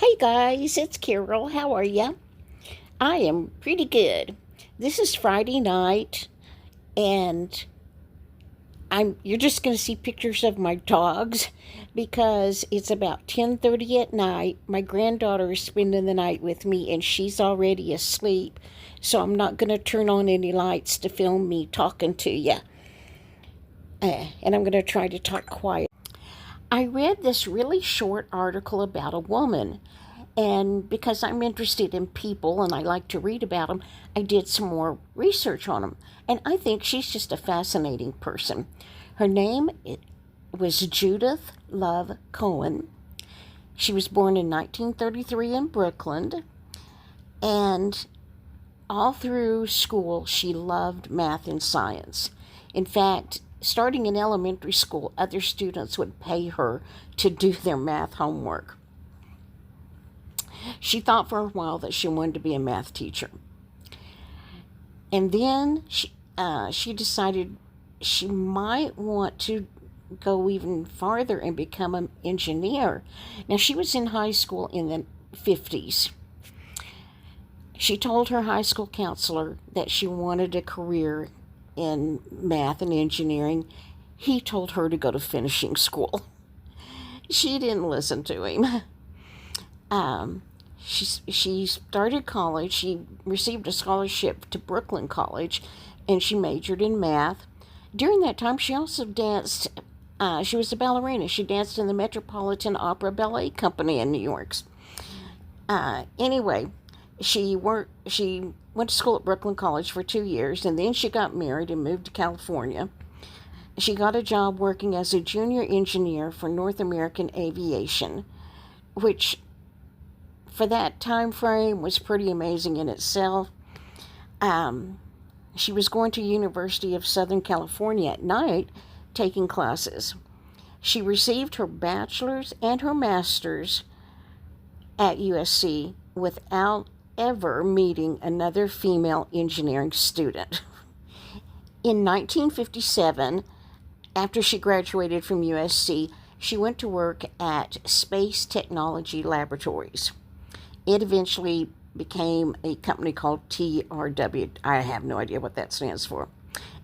Hey guys, it's Carol. How are ya? I am pretty good. This is Friday night, and you're just going to see pictures of my dogs because it's about 10:30 at night. My granddaughter is spending the night with me and she's already asleep. So I'm not going to turn on any lights to film me talking to you. And I'm going to try to talk quiet. I read this really short article about a woman, and because I'm interested in people and I like to read about them, I did some more research on them. And I think she's just a fascinating person. Her name was Judith Love Cohen. She was born in 1933 in Brooklyn, and all through school she loved math and science. In fact, starting in elementary school, other students would pay her to do their math homework. She thought for a while that she wanted to be a math teacher. And then she decided she might want to go even farther and become an engineer. Now, she was in high school in the 50s. She told her high school counselor that she wanted a career in math and engineering. He told her to go to finishing school. She didn't listen to him. She started college. She received a scholarship to Brooklyn College, and she majored in math. During that time, she also danced. She was a ballerina. She danced in the Metropolitan Opera Ballet Company in New York. Anyway, she went to school at Brooklyn College for 2 years, and then she got married and moved to California. She got a job working as a junior engineer for North American Aviation, which for that time frame was pretty amazing in itself. She was going to University of Southern California at night taking classes. She received her bachelor's and her master's at USC without ever meeting another female engineering student. In 1957, after she graduated from USC, she went to work at Space Technology Laboratories. It eventually became a company called TRW. I have no idea what that stands for.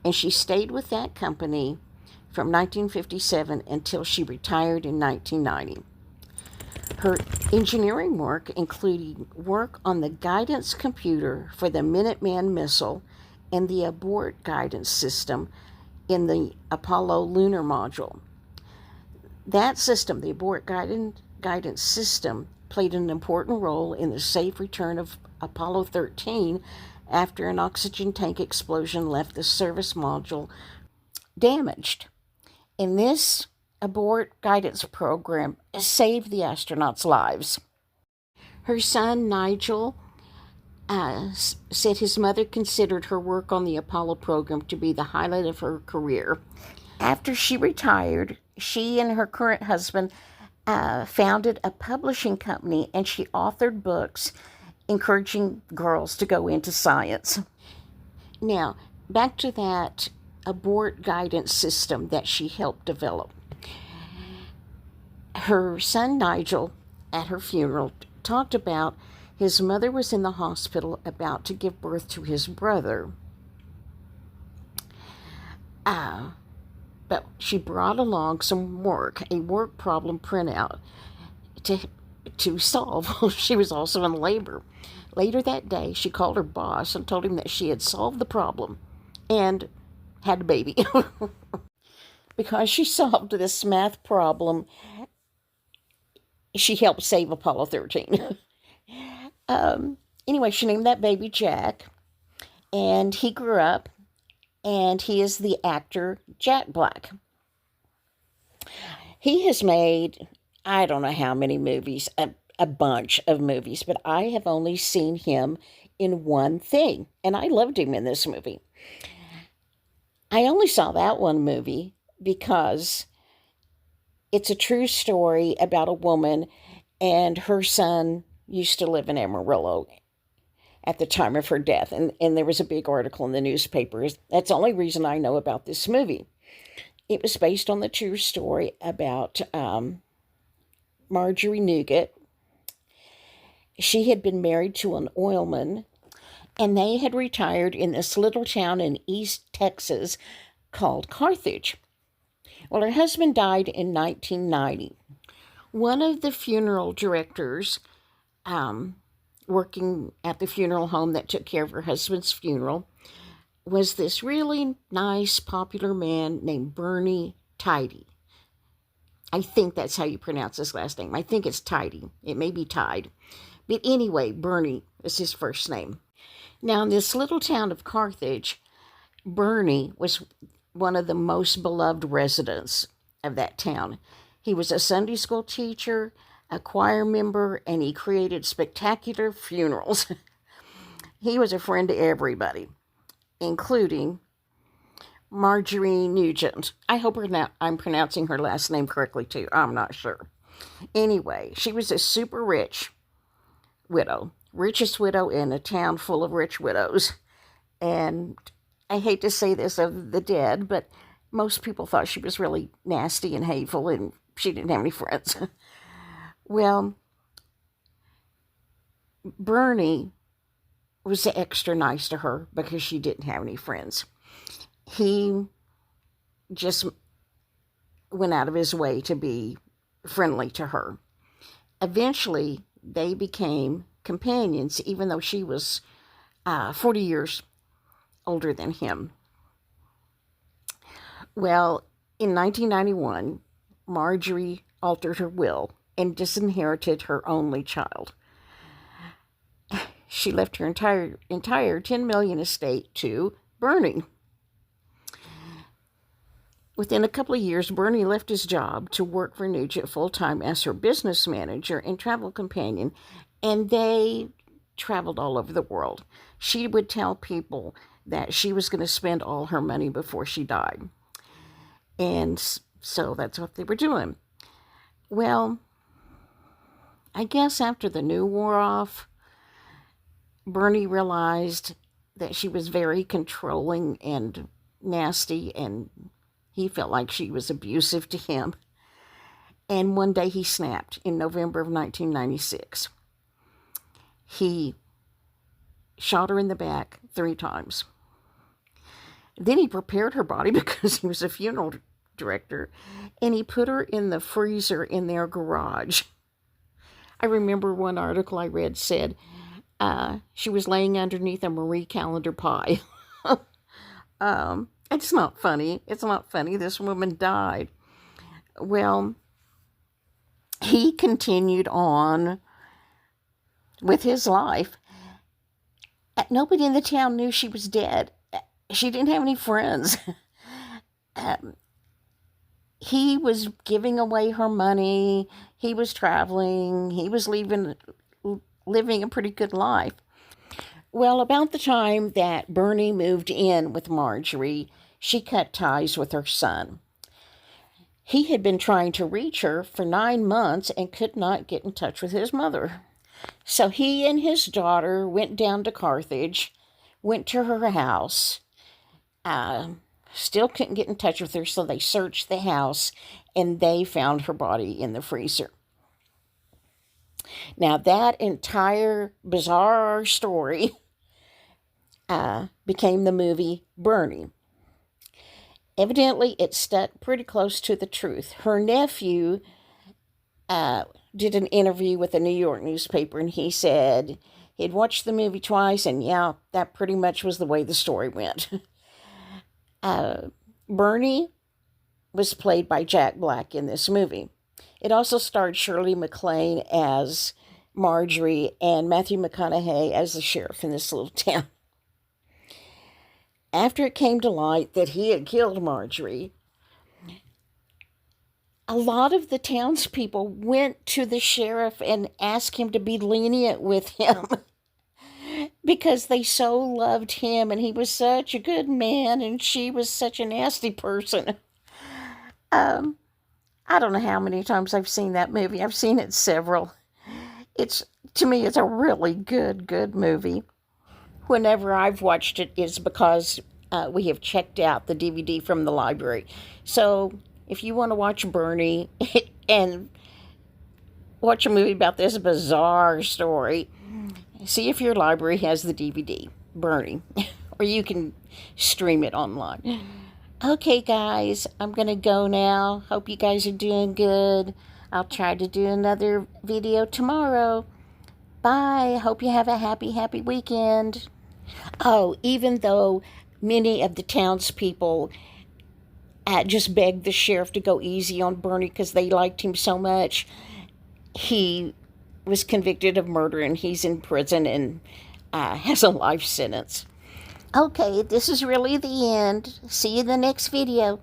And she stayed with that company from 1957 until she retired in 1990. Her engineering work included work on the guidance computer for the Minuteman missile and the abort guidance system in the Apollo lunar module. That system, the abort guidance system, played an important role in the safe return of Apollo 13 after an oxygen tank explosion left the service module damaged. And this abort guidance program saved the astronauts' lives. Her son, Nigel, said his mother considered her work on the Apollo program to be the highlight of her career. After she retired, she and her current husband founded a publishing company, and she authored books encouraging girls to go into science. Now, back to that abort guidance system that she helped develop. Her son Nigel, at her funeral, talked about his mother was in the hospital about to give birth to his brother. But she brought along some work, a work problem printout to solve. She was also in labor. Later that day, she called her boss and told him that she had solved the problem and had a baby. Because she solved this math problem, she helped save Apollo 13. Anyway, she named that baby Jack, and he grew up, and he is the actor Jack Black. He has made, I don't know how many movies, a bunch of movies, but I have only seen him in one thing, and I loved him in this movie. I only saw that one movie because it's a true story about a woman, and her son used to live in Amarillo at the time of her death. And there was a big article in the newspapers. That's the only reason I know about this movie. It was based on the true story about Marjorie Nougat, She had been married to an oilman, and they had retired in this little town in East Texas called Carthage. Well, her husband died in 1990. One of the funeral directors working at the funeral home that took care of her husband's funeral was this really nice, popular man named Bernie Tidy. I think that's how you pronounce his last name. I think it's Tidy. It may be Tide. But anyway, Bernie is his first name. Now, in this little town of Carthage, Bernie was one of the most beloved residents of that town. He was a Sunday school teacher, a choir member, and he created spectacular funerals. He was a friend to everybody, including Marjorie Nugent. I hope I'm pronouncing her last name correctly, too. I'm not sure. Anyway, she was a super rich widow, richest widow in a town full of rich widows. And I hate to say this of the dead, but most people thought she was really nasty and hateful, and she didn't have any friends. Well, Bernie was extra nice to her because she didn't have any friends. He just went out of his way to be friendly to her. Eventually, they became companions, even though she was 40 years older than him. Well, in 1991, Marjorie altered her will and disinherited her only child. She left her entire $10 million estate to Bernie. Within a couple of years, Bernie left his job to work for Nugent full-time as her business manager and travel companion, and they traveled all over the world. She would tell people that she was going to spend all her money before she died. And so that's what they were doing. Well, I guess after the new wore off, Bernie realized that she was very controlling and nasty, and he felt like she was abusive to him. And one day he snapped in November of 1996. He shot her in the back 3 times. Then he prepared her body because he was a funeral director, and he put her in the freezer in their garage. I remember one article I read said she was laying underneath a Marie Callender pie. It's not funny. It's not funny. This woman died. Well, he continued on with his life. Nobody in the town knew she was dead. She didn't have any friends. He was giving away her money. He was traveling. He was living a pretty good life. Well, about the time that Bernie moved in with Marjorie, she cut ties with her son. He had been trying to reach her for 9 months and could not get in touch with his mother. So he and his daughter went down to Carthage, went to her house, still couldn't get in touch with her, so they searched the house and they found her body in the freezer. Now, that entire bizarre story became the movie Bernie. Evidently, it stuck pretty close to the truth. Her nephew did an interview with a New York newspaper, and he said he'd watched the movie twice, and yeah, that pretty much was the way the story went. Bernie was played by Jack Black in this movie. It also starred Shirley MacLaine as Marjorie and Matthew McConaughey as the sheriff in this little town. After it came to light that he had killed Marjorie, a lot of the townspeople went to the sheriff and asked him to be lenient with him because they so loved him and he was such a good man and she was such a nasty person. I don't know how many times I've seen that movie. I've seen it several. To me, it's a really good movie. Whenever I've watched it, it's because we have checked out the DVD from the library. So if you want to watch Bernie and watch a movie about this bizarre story. See if your library has the DVD, Bernie, or you can stream it online. Okay, guys, I'm going to go now. Hope you guys are doing good. I'll try to do another video tomorrow. Bye. Hope you have a happy, happy weekend. Oh, even though many of the townspeople just begged the sheriff to go easy on Bernie because they liked him so much, he was convicted of murder and he's in prison and has a life sentence. Okay, this is really the end. See you in the next video.